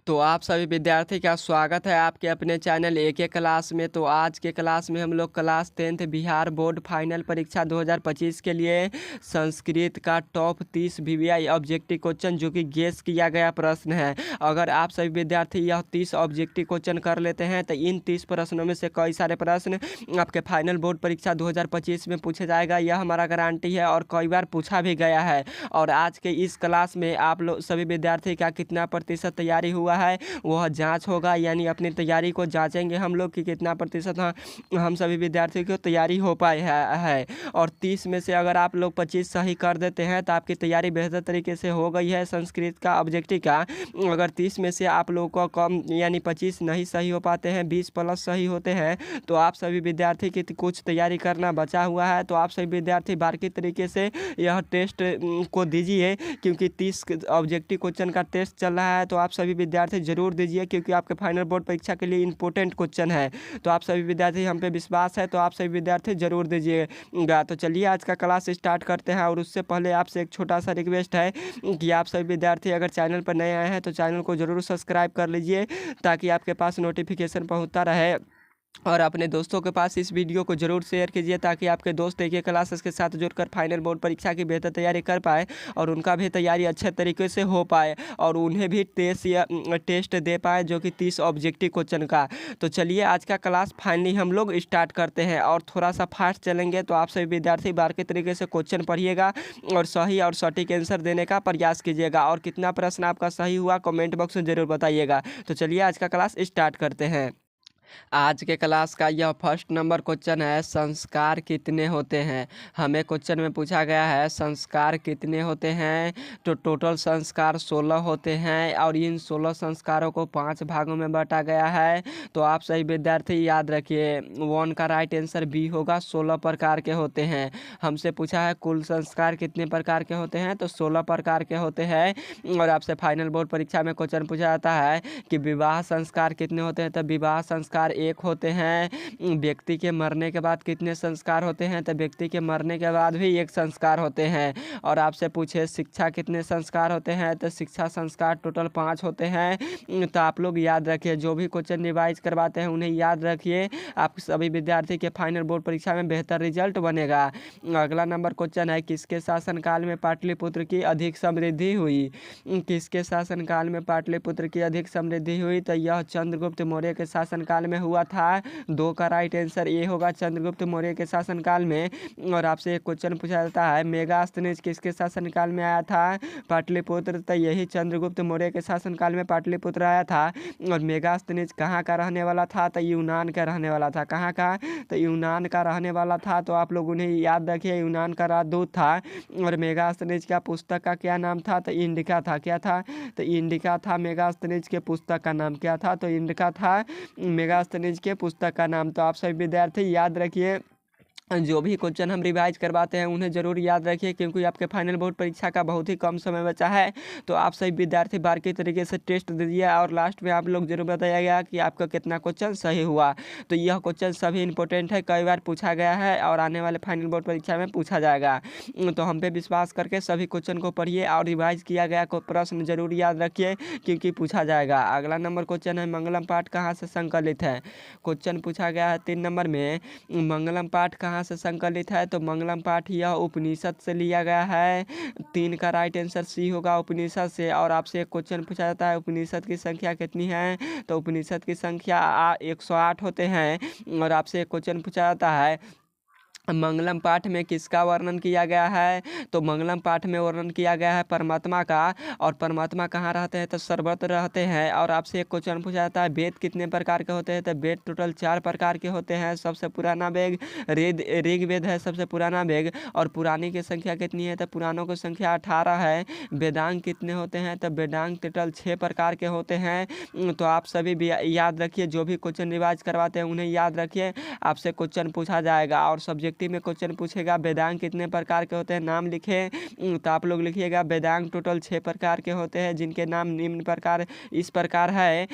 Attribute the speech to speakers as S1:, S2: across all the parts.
S1: तो आप सभी विद्यार्थी का स्वागत है आपके अपने चैनल एके क्लास में। तो आज के क्लास में हम लोग class 10th Bihar board final परीक्षा 2025 के लिए संस्कृत का टॉप 30 वीवीआई ऑब्जेक्टिव क्वेश्चन जो कि गेस किया गया प्रश्न है। अगर आप सभी विद्यार्थी यह 30 ऑब्जेक्टिव क्वेश्चन कर लेते हैं तो इन 30 प्रश्नों में से कई सारे प्रश्न आपके फाइनल बोर्ड परीक्षा 2025 में पूछे जाएगा, यह हमारा गारंटी है और कई बार पूछा भी गया है। और आज के इस क्लास में आप लोग सभी विद्यार्थी का कितना प्रतिशत तैयारी हुआ है वह जांच होगा, यानी अपनी तैयारी को जांचेंगे हम लोग कि कितना प्रतिशत हम सभी विद्यार्थियों को तैयारी हो पाए है। और 30 में से अगर आप लोग 25 सही कर देते हैं तो आपकी तैयारी बेहतर तरीके से हो गई है संस्कृत का ऑब्जेक्टिव का। अगर 30 में से आप लोगों को कम यानी 25 नहीं सही हो पाते हैं, 20 प्लस सही होते हैं, तो आप सभी विद्यार्थी की कुछ तैयारी करना बचा हुआ है। तो आप सभी विद्यार्थी बारीकी तरीके से यह टेस्ट को दीजिए, क्योंकि 30 ऑब्जेक्टिव क्वेश्चन का टेस्ट चल रहा है। तो आप सभी विद्यार्थी जरूर दीजिए, क्योंकि आपके फाइनल बोर्ड परीक्षा के लिए इंपॉर्टेंट क्वेश्चन है। तो आप सभी विद्यार्थी, हम पे विश्वास है, तो आप सभी विद्यार्थी जरूर दीजिएगा। तो चलिए आज का क्लास स्टार्ट करते हैं। और उससे पहले आपसे एक छोटा सा रिक्वेस्ट है कि आप सभी विद्यार्थी अगर चैनल पर नए आए हैं तो चैनल को जरूर सब्सक्राइब कर लीजिए, ताकि आपके पास नोटिफिकेशन पहुंचता रहे। और अपने दोस्तों के पास इस वीडियो को जरूर शेयर कीजिए, ताकि आपके दोस्त एक क्लासेस के साथ जुड़कर फाइनल बोर्ड परीक्षा की बेहतर तैयारी कर पाए और उनका भी तैयारी अच्छे तरीके से हो पाए और उन्हें भी टेस्ट दे पाए जो कि 30 ऑब्जेक्टिव क्वेश्चन का। तो चलिए आज का क्लास फाइनली हम लोग स्टार्ट करते हैं और थोड़ा सा फास्ट चलेंगे। तो आप सभी विद्यार्थी बारीकी तरीके से क्वेश्चन पढ़िएगा और सही और सटीक आंसर देने का प्रयास कीजिएगा। और कितना प्रश्न आपका सही हुआ कमेंट बॉक्स में जरूर बताइएगा। तो चलिए आज का क्लास स्टार्ट करते हैं। आज के क्लास का यह फर्स्ट नंबर क्वेश्चन है, संस्कार कितने होते हैं। हमें क्वेश्चन में पूछा गया है संस्कार कितने होते हैं। तो टोटल संस्कार 16 होते हैं और इन 16 संस्कारों को 5 भागों में बांटा गया है। तो आप सही विद्यार्थी याद रखिए 1 का राइट आंसर बी होगा। 16 प्रकार के होते हैं। हमसे पूछा है कुल संस्कार कितने प्रकार के होते हैं, तो 16 प्रकार के होते हैं। और आपसे फाइनल बोर्ड परीक्षा में क्वेश्चन पूछा जाता है कि विवाह संस्कार कितने होते हैं, तो विवाह संस्कार एक होते हैं। व्यक्ति के मरने के बाद कितने संस्कार होते हैं, तो व्यक्ति के मरने के बाद भी एक संस्कार होते हैं। और आपसे पूछे शिक्षा कितने संस्कार होते हैं, तो शिक्षा संस्कार टोटल 5 होते हैं। तो आप लोग याद रखिए, जो भी क्वेश्चन रिवाइज करवाते हैं उन्हें याद रखिए, आप सभी विद्यार्थी के फाइनल बोर्ड परीक्षा में बेहतर रिजल्ट बनेगा। अगला नंबर क्वेश्चन है, किसके शासनकाल में पाटलिपुत्र की अधिक समृद्धि हुई। किसके शासनकाल में पाटलिपुत्र की अधिक समृद्धि हुई, तो यह चंद्रगुप्त मौर्य के शासनकाल में हुआ था। 2 का राइट आंसर ये होगा, चंद्रगुप्त मौर्य के शासनकाल में। और आपसे एक क्वेश्चन पूछा जाता है मेगास्थनीज किसके शासनकाल में आया था पाटलिपुत्र, तो यही चंद्रगुप्त मौर्य के शासनकाल में पाटलिपुत्र आया था। और मेगास्थनीज कहाँ का रहने वाला था, तो यूनान का रहने वाला था। कहाँ का, तो यूनान का रहने वाला था। तो आप लोग उन्हें याद रखिए, यूनान का राजदूत था। और मेगास्थनीज का पुस्तक का क्या नाम था, तो इंडिका था। क्या था, तो इंडिका था। मेगास्थनीज के पुस्तक का नाम क्या था, तो इंडिका था मेगास्थनीज के पुस्तक का नाम। तो आप सभी विद्यार्थी याद रखिए, जो भी क्वेश्चन हम रिवाइज करवाते हैं उन्हें जरूर याद रखिए, क्योंकि आपके फाइनल बोर्ड परीक्षा का बहुत ही कम समय बचा है। तो आप सभी विद्यार्थी बारीकी तरीके से टेस्ट दीजिए और लास्ट में आप लोग जरूर बताइएगा कि आपका कितना क्वेश्चन सही हुआ। तो यह क्वेश्चन सभी इंपॉर्टेंट है, कई बार पूछा गया है और आने वाले फाइनल बोर्ड परीक्षा में पूछा जाएगा। तो हम पे विश्वास करके सभी क्वेश्चन को पढ़िए और रिवाइज किया गया प्रश्न जरूर याद रखिए, क्योंकि पूछा जाएगा। अगला नंबर क्वेश्चन है, मंगलम पाठ कहाँ से संकलित है। क्वेश्चन पूछा गया है 3 नंबर में, मंगलम पाठ कहाँ से संकलित है, तो मंगलम पाठ यह उपनिषद से लिया गया है। 3 का राइट आंसर सी होगा, उपनिषद से। और आपसे एक क्वेश्चन पूछा जाता है उपनिषद की संख्या कितनी है, तो उपनिषद की संख्या 108 होते हैं। और आपसे एक क्वेश्चन पूछा जाता है मंगलम पाठ में किसका वर्णन किया गया है, तो मंगलम पाठ में वर्णन किया गया है परमात्मा का। और परमात्मा कहाँ रहते हैं, तो सर्वत्र रहते हैं। और आपसे एक क्वेश्चन पूछा जाता है वेद कितने प्रकार के होते हैं, तो वेद टोटल 4 प्रकार के होते हैं। सबसे पुराना वेद ऋग्वेद है, सबसे पुराना वेद। और पुरानी की संख्या कितनी है, तो पुरानों की संख्या 18 है। वेदांग कितने होते हैं, तो वेदांग टोटल 6 प्रकार के होते हैं। तो आप सभी भी याद रखिए, जो भी क्वेश्चन रिवाइज करवाते हैं उन्हें याद रखिए, आपसे क्वेश्चन पूछा जाएगा। और सब्जेक्ट प्रवृत्ति में क्वेश्चन पूछेगा वेदांग कितने प्रकार के होते हैं, नाम लिखे। तो आप लोग लिखिएगा वेदांग टोटल 6 प्रकार के होते हैं, जिनके नाम निम्न प्रकार इस प्रकार है।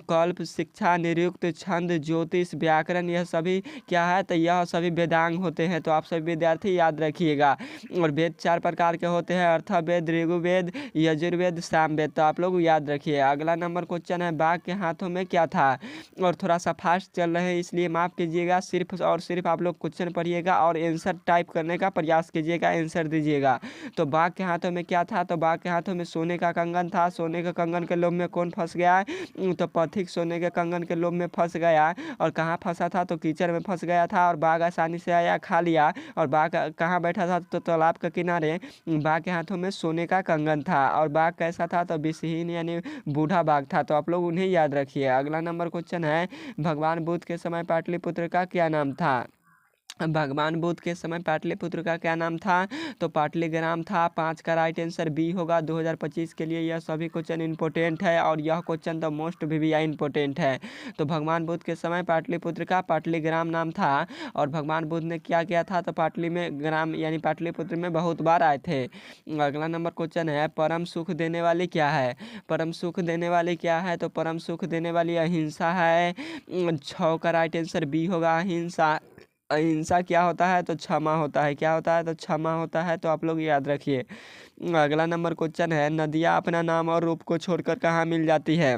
S1: कल्प, शिक्षा, निरुक्त, छंद, ज्योतिष, व्याकरण, यह सभी क्या है, तो यह सभी वेदांग होते हैं। तो आप सभी विद्यार्थी याद रखिएगा। और वेद 4 प्रकार के होते हैं, अर्थवेद, ऋग्वेद, यजुर्वेद, सामवेद। तो आप लोग याद रखिए। अगला नंबर क्वेश्चन है बाघ के हाथों में क्या था। और थोड़ा सा फास्ट चल रहे हैं इसलिए माफ़ कीजिएगा। सिर्फ और सिर्फ आप लोग क्वेश्चन पढ़िएगा और आंसर टाइप करने का प्रयास कीजिएगा, आंसर दीजिएगा। तो बाघ के हाथों में क्या था, तो बाघ के हाथों में सोने का कंगन था। सोने के कंगन के लोभ में कौन फंस गया, तो पथिक सोने के कंगन के लोभ में फंस गया। और कहाँ फंसा था, तो कीचड़ में फंस गया था। और बाघ आसानी से आया, खा लिया। और बाघ कहाँ बैठा था, तो तालाब के किनारे। बाघ के हाथों में सोने का कंगन था। और बाघ कैसा था, तो विषहीन यानी बूढ़ा बाघ था। तो आप लोग उन्हें याद रखिए। अगला नंबर क्वेश्चन है भगवान बुद्ध के समय पाटलिपुत्र का क्या नाम था। भगवान बुद्ध के समय पाटलिपुत्र का क्या नाम था, तो पाटलिग्राम था। 5 का राइट आंसर बी होगा। 2025 के लिए यह सभी क्वेश्चन इंपॉर्टेंट है और यह क्वेश्चन द मोस्ट भी इंपॉर्टेंट है। तो भगवान बुद्ध के समय पाटलिपुत्र का पाटलिग्राम नाम था। और भगवान बुद्ध ने क्या किया था, तो पाटली में ग्राम यानी पाटलिपुत्र में बहुत बार आए थे। अगला नंबर क्वेश्चन है परम सुख देने वाली क्या है। परम सुख देने वाली क्या है, तो परम सुख देने वाली अहिंसा है। 6 का राइट आंसर बी होगा, अहिंसा। अहिंसा क्या होता है, तो क्षमा होता है। क्या होता है, तो क्षमा होता है। तो आप लोग याद रखिए। अगला नंबर क्वेश्चन है नदियाँ अपना नाम और रूप को छोड़कर कहाँ मिल जाती है।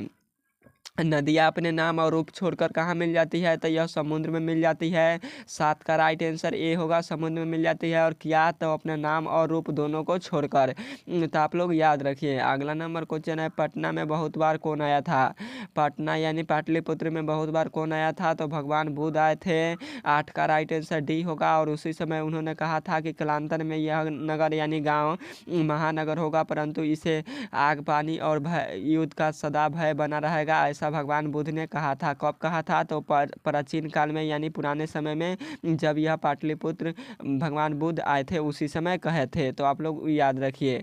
S1: नदियाँ अपने नाम और रूप छोड़कर कहाँ मिल जाती है, तो यह समुद्र में मिल जाती है। 7 का राइट आंसर ए होगा, समुद्र में मिल जाती है। और क्या, तो अपना नाम और रूप दोनों को छोड़कर। तो आप लोग याद रखिए। अगला नंबर क्वेश्चन है पटना में बहुत बार कौन आया था। पटना यानी पाटलिपुत्र में बहुत बार कौन आया था, तो भगवान बुद्ध आए थे। 8 का राइट आंसर डी होगा। और उसी समय उन्होंने कहा था कि कालांतर में यह नगर यानी गाँव महानगर होगा, परंतु इसे आग, पानी और भय, युद्ध का सदा भय बना रहेगा, ऐसा भगवान बुद्ध ने कहा था। कब कहा था, तो प्राचीन काल में यानी पुराने समय में, जब यह पाटलिपुत्र भगवान बुद्ध आए थे उसी समय कहे थे। तो आप लोग याद रखिए।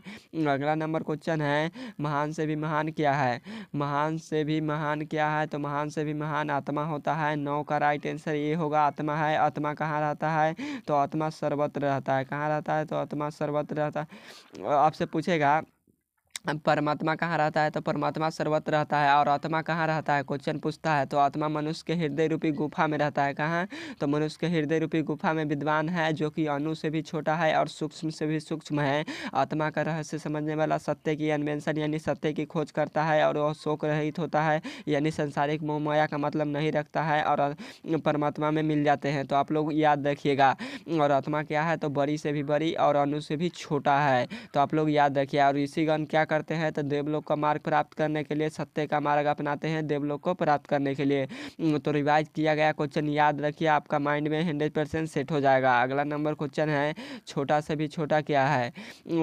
S1: अगला नंबर क्वेश्चन है महान से भी महान क्या है। महान से भी महान क्या है, तो महान से भी महान आत्मा होता है। 9 का राइट आंसर ये होगा, आत्मा है। आत्मा कहाँ रहता है, तो आत्मा सर्वत्र रहता है। कहाँ रहता है, तो आत्मा सर्वत्र रहता है। आपसे पूछेगा परमात्मा कहाँ रहता है, तो परमात्मा सर्वत्र रहता है। और आत्मा कहाँ रहता है, क्वेश्चन पूछता है, तो आत्मा मनुष्य के हृदय रूपी गुफा में रहता है। कहाँ, तो मनुष्य के हृदय रूपी गुफा में विद्वान है, जो कि अणु से भी छोटा है और सूक्ष्म से भी सूक्ष्म है। आत्मा का रहस्य समझने वाला सत्य की अन्वेषण यानी सत्य की खोज करता है। और वह शोक रहित होता है यानी संसारिक मोह माया का मतलब नहीं रखता है और परमात्मा में मिल जाते हैं। तो आप लोग याद रखिएगा। और आत्मा क्या है, तो बड़ी से भी बड़ी और अणु से भी छोटा है। तो आप लोग याद रखिए। और ऋषिगण क्या करते हैं, तो देवलोक का मार्ग प्राप्त करने के लिए सत्य का मार्ग अपनाते हैं, देवलोक को प्राप्त करने के लिए। तो रिवाइज किया गया क्वेश्चन याद रखिए, आपका माइंड में 100% सेट हो जाएगा। अगला नंबर क्वेश्चन है छोटा से भी छोटा क्या है।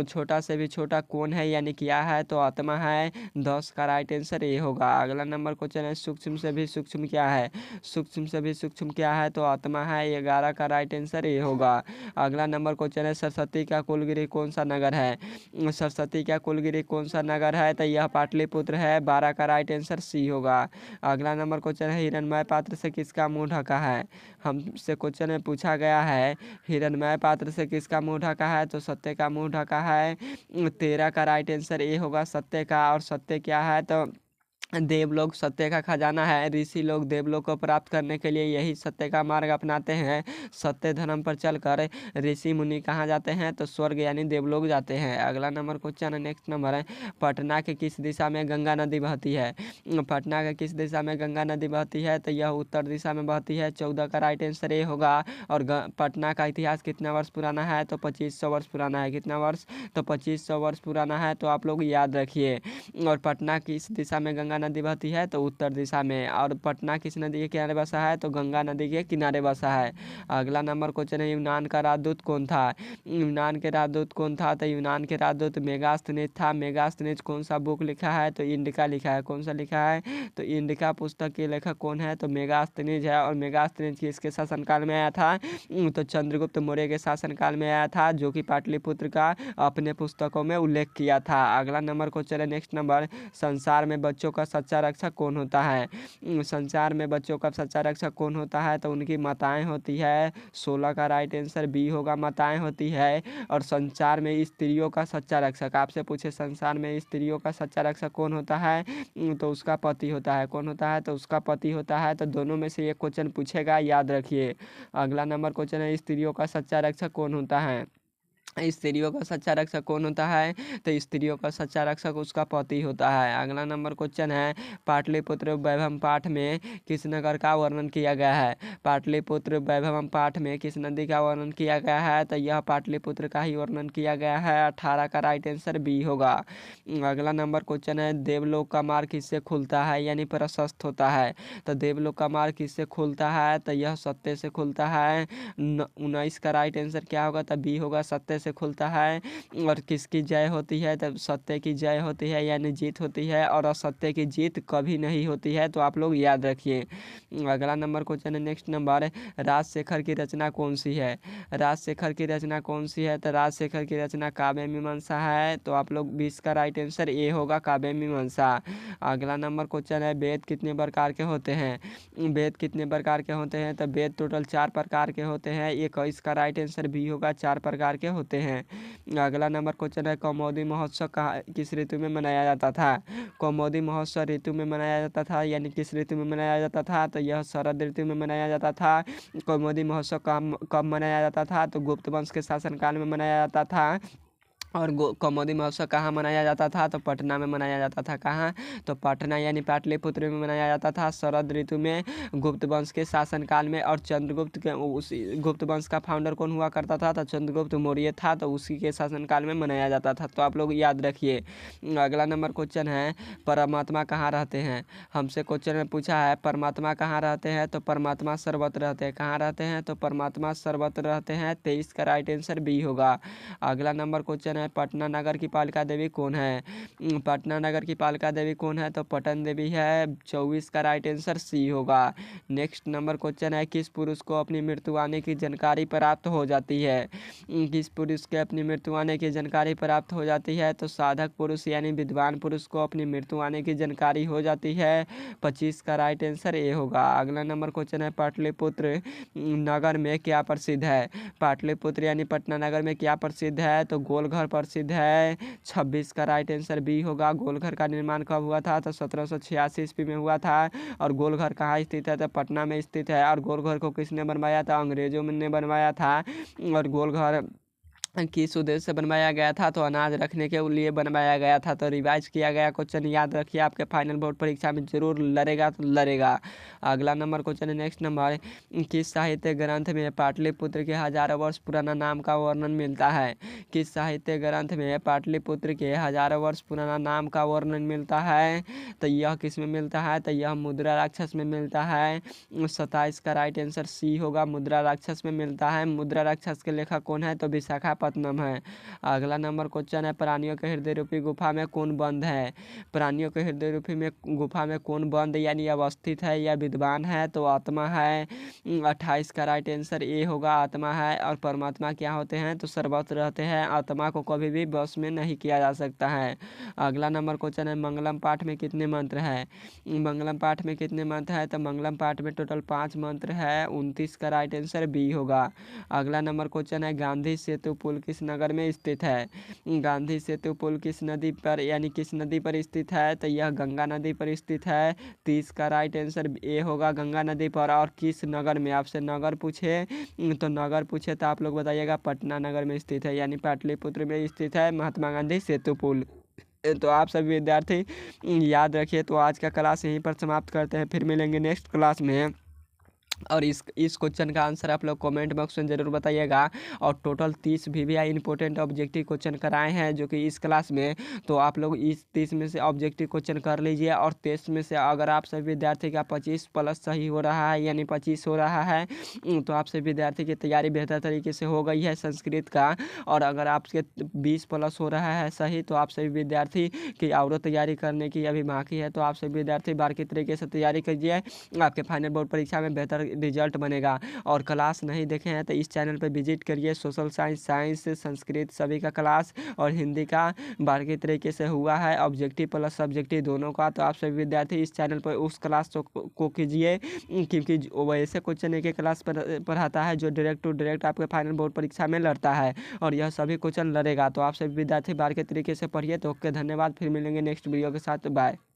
S1: छोटा से भी छोटा कौन है यानी क्या है, तो आत्मा है। 10 का राइट आंसर ये होगा। अगला नंबर क्वेश्चन है सूक्ष्म से भी सूक्ष्म क्या है। सूक्ष्म से भी सूक्ष्म क्या है, तो आत्मा है। 11 का राइट आंसर ये होगा। अगला नंबर क्वेश्चन है सरस्वती का कुलगिरी कौन सा नगर है। सरस्वती का कुलगिरी कौन सा नगर है, तो यह पाटलिपुत्र है। 12 का राइट आंसर सी होगा। अगला नंबर क्वेश्चन है हिरण्मय पात्र से किसका मुंह ढका है। हमसे क्वेश्चन में पूछा गया है हिरण्मय पात्र से किसका मुंह ढका है, तो सत्य का मुंह ढका है। 13 का राइट आंसर ए होगा, सत्य का। और सत्य क्या है, तो देवलोक सत्य का खजाना है। ऋषि लोग देवलोक को प्राप्त करने के लिए यही सत्य का मार्ग अपनाते हैं। सत्य धर्म पर चलकर ऋषि मुनि कहाँ जाते हैं, तो स्वर्ग यानी देवलोक जाते हैं। अगला नंबर क्वेश्चन है नेक्स्ट नंबर है पटना के किस दिशा में गंगा नदी बहती है। पटना के किस दिशा में गंगा नदी बहती है, तो यह उत्तर दिशा में बहती है। 14 का राइट आंसर ये होगा। और पटना का इतिहास कितना वर्ष पुराना है, तो 2500 वर्ष पुराना है। कितना वर्ष, तो 2500 वर्ष पुराना है। तो आप लोग याद रखिए। और पटना किस दिशा में गंगा नदी बहती है, तो उत्तर दिशा में। और पटना किस नदी के किनारे बसा है, तो गंगा नदी के किनारे बसा है। अगला नंबर क्वेश्चन है यूनान का राजदूत कौन था। यूनान के राजदूत कौन था, तो यूनान के राजदूत मेगास्थनीज था। मेगास्थनीज कौन सा बुक लिखा है, तो इंडिका लिखा है। कौन सा लिखा है, तो इंडिका पुस्तक के लेखक कौन है, तो मेगास्थनीज है। और मेगास्थनीज किसके शासनकाल में आया था, तो चंद्रगुप्त मौर्य के शासनकाल में आया था, जो कि पाटलिपुत्र का अपने पुस्तकों में उल्लेख किया था। अगला नंबर क्वेश्चन है नेक्स्ट नंबर संसार में बच्चों का सच्चा रक्षक कौन होता है? संसार में बच्चों का सच्चा रक्षक कौन होता है? तो उनकी माताएं होती है। 16 का राइट आंसर बी होगा, माताएं होती है। और संसार में स्त्रियों का सच्चा रक्षक, आपसे पूछे संसार में स्त्रियों का सच्चा रक्षक कौन होता है? तो उसका पति होता है। कौन होता है? तो उसका पति होता है। तो दोनों में से एक क्वेश्चन पूछेगा, याद रखिए। अगला नंबर क्वेश्चन है, स्त्रियों का सच्चा रक्षक कौन होता है? स्त्रियों का सच्चा रक्षक कौन होता है? तो स्त्रियों का सच्चा रक्षक उसका पति होता है। अगला नंबर क्वेश्चन है, पाटलिपुत्र वैभव पाठ में किस नगर का वर्णन किया गया है? पाटलिपुत्र वैभव पाठ में किस नदी का वर्णन किया गया है? तो यह पाटलिपुत्र का ही वर्णन किया गया है। 18 का राइट आंसर बी होगा। अगला नंबर क्वेश्चन है, देवलोक का मार्ग किससे खुलता है यानी प्रशस्त होता है? तो देवलोक का मार्ग किससे खुलता है? तो यह सत्य से खुलता है। 19 का राइट आंसर क्या होगा? तो बी होगा, सत्य से खुलता है। और किसकी जय होती है? तब सत्य की जय होती है यानी जीत होती है, और असत्य की जीत कभी नहीं होती है। तो आप लोग याद रखिए। अगला नंबर क्वेश्चन है, नेक्स्ट नंबर, राजशेखर की रचना कौन सी है? राजशेखर की रचना कौन सी है? तो राजशेखर की रचना काव्य मीमांसा है। तो आप लोग 20 का राइट आंसर ए होगा, काव्य मीमांसा। अगला नंबर क्वेश्चन है, वेद कितने प्रकार के होते हैं? वेद कितने प्रकार के होते हैं? तो वेद टोटल 4 प्रकार के होते हैं। 21 का राइट आंसर बी होगा, 4 प्रकार के होते हैं। अगला नंबर क्वेश्चन है, कौमुदी महोत्सव कहाँ किस ऋतु में मनाया जाता था? कौमुदी महोत्सव ऋतु में मनाया जाता था यानी किस ऋतु में मनाया जाता था? तो यह शरद ऋतु में मनाया जाता था। कौमुदी महोत्सव कब मनाया जाता था? तो गुप्त वंश के शासनकाल में मनाया जाता था। और कौमुदी महोत्सव कहाँ मनाया जाता था? तो पटना में मनाया जाता था। कहाँ? तो पटना यानी पाटलिपुत्र में मनाया जाता था शरद ऋतु में, गुप्त वंश के शासनकाल में। और चंद्रगुप्त के उस गुप्त वंश का फाउंडर कौन हुआ करता था? तो चंद्रगुप्त मौर्य था। तो उसी के शासनकाल में मनाया जाता था। तो आप लोग याद रखिए। अगला नंबर क्वेश्चन है, परमात्मा कहाँ रहते हैं? हमसे क्वेश्चन में पूछा है परमात्मा कहाँ रहते हैं? तो परमात्मा सर्वत्र रहते हैं। कहाँ रहते हैं? तो परमात्मा सर्वत्र रहते हैं। 23 का राइट आंसर बी होगा। अगला नंबर क्वेश्चन है, पटना नगर की पालिका देवी कौन है? पटना नगर की पालिका देवी कौन है? तो पटन देवी है। 24 का राइट आंसर सी होगा। नेक्स्ट नंबर क्वेश्चन है, किस पुरुष को अपनी मृत्यु आने की जानकारी प्राप्त हो जाती है? किस पुरुष के अपनी मृत्यु आने की जानकारी प्राप्त हो जाती है? तो साधक पुरुष यानी विद्वान पुरुष को अपनी मृत्यु आने की जानकारी हो जाती है। 25 का राइट आंसर ए होगा। अगला नंबर क्वेश्चन है, पाटलिपुत्र नगर में क्या प्रसिद्ध है? पाटलिपुत्र यानी पटना नगर में क्या प्रसिद्ध है? तो गोलघर प्रसिद्ध है। 26 का राइट आंसर बी होगा। गोलघर का निर्माण कब हुआ था? तो 1786 ईस्वी में हुआ था। और गोलघर कहाँ स्थित है? तो पटना में स्थित है। और गोलघर को किसने बनवाया था? अंग्रेजों ने बनवाया था। और गोलघर किस उद्देश्य से बनवाया गया था? तो अनाज रखने के लिए बनवाया गया था। तो रिवाइज किया गया क्वेश्चन याद रखिए, आपके फाइनल बोर्ड परीक्षा में जरूर लड़ेगा तो लड़ेगा। अगला नंबर क्वेश्चन है, नेक्स्ट नंबर, किस साहित्य ग्रंथ में पाटलिपुत्र के हजारों वर्ष पुराना नाम का वर्णन मिलता है? किस साहित्य ग्रंथ में पाटलिपुत्र के हजारों वर्ष पुराना नाम का वर्णन मिलता है? तो यह किस में मिलता है? तो यह मुद्रा राक्षस में मिलता है। 27 का राइट आंसर सी होगा, मुद्रा राक्षस में मिलता है। मुद्रा राक्षस के लेखक कौन है? तो विशाखापत्तनम है। अगला नंबर क्वेश्चन है, प्राणियों के हृदय रूपी गुफा में कौन बंद है? प्राणियों के हृदय रूपी में गुफा में कौन बंद यानी अवस्थित है या विद्वान है? तो आत्मा है। 28 का राइट आंसर ए होगा, आत्मा है। और परमात्मा क्या होते हैं? तो सर्वत्र रहते हैं। आत्मा को कभी भी बस में नहीं किया जा सकता है। अगला नंबर क्वेश्चन है, मंगलम पाठ में कितने मंत्र हैं? मंगलम पाठ में कितने मंत्र है? तो मंगलम पाठ में टोटल 5 मंत्र है। 29 का राइट आंसर बी होगा। अगला नंबर क्वेश्चन है, गांधी सेतु पुल किस नगर में स्थित है? गांधी सेतु पुल किस नदी पर यानी किस नदी पर स्थित है? तो यह गंगा नदी पर स्थित है। 30 का राइट आंसर ए होगा, गंगा नदी पर। और किस नगर में? आपसे नगर पूछे तो नगर पूछे तो आप लोग बताइएगा पटना नगर में स्थित है यानी पाटलिपुत्र में स्थित है महात्मा गांधी सेतु पुल। तो आप सभी विद्यार्थी याद रखिए। तो आज का क्लास यहीं पर समाप्त करते हैं, फिर मिलेंगे नेक्स्ट क्लास में। और इस क्वेश्चन का आंसर आप लोग कमेंट बॉक्स में ज़रूर बताइएगा। और total 30 VVI important objective question कराए हैं जो कि इस क्लास में। तो आप लोग इस 30 में से ऑब्जेक्टिव क्वेश्चन कर लीजिए। और 23 में से अगर आप सभी विद्यार्थी का 25 प्लस सही हो रहा है यानी 25 हो रहा है तो आप सभी विद्यार्थी की तैयारी बेहतर तरीके से हो गई है संस्कृत का। और अगर आपके 20 प्लस हो रहा है सही तो आप सभी विद्यार्थी की और तैयारी करने की अभी बाकी है। तो आप सभी विद्यार्थी बार की तरीके से तैयारी कीजिए, आपके फाइनल बोर्ड परीक्षा में बेहतर रिजल्ट बनेगा। और क्लास नहीं देखे हैं तो इस चैनल पर विजिट करिए। सोशल साइंस, साइंस, संस्कृत सभी का क्लास और हिंदी का बारीकी तरीके से हुआ है, ऑब्जेक्टिव प्लस सब्जेक्टिव दोनों का। तो आप सभी विद्यार्थी इस चैनल पर उस क्लास को कीजिए, क्योंकि वो ऐसे क्वेश्चन एक क्लास पर पढ़ाता है जो डायरेक्ट टू डायरेक्ट आपके फाइनल बोर्ड परीक्षा में लड़ता है, और यह सभी क्वेश्चन लड़ेगा। तो आप सभी विद्यार्थी बारीकी तरीके से पढ़िए। तो ओके, धन्यवाद। फिर मिलेंगे नेक्स्ट वीडियो के साथ। बाय।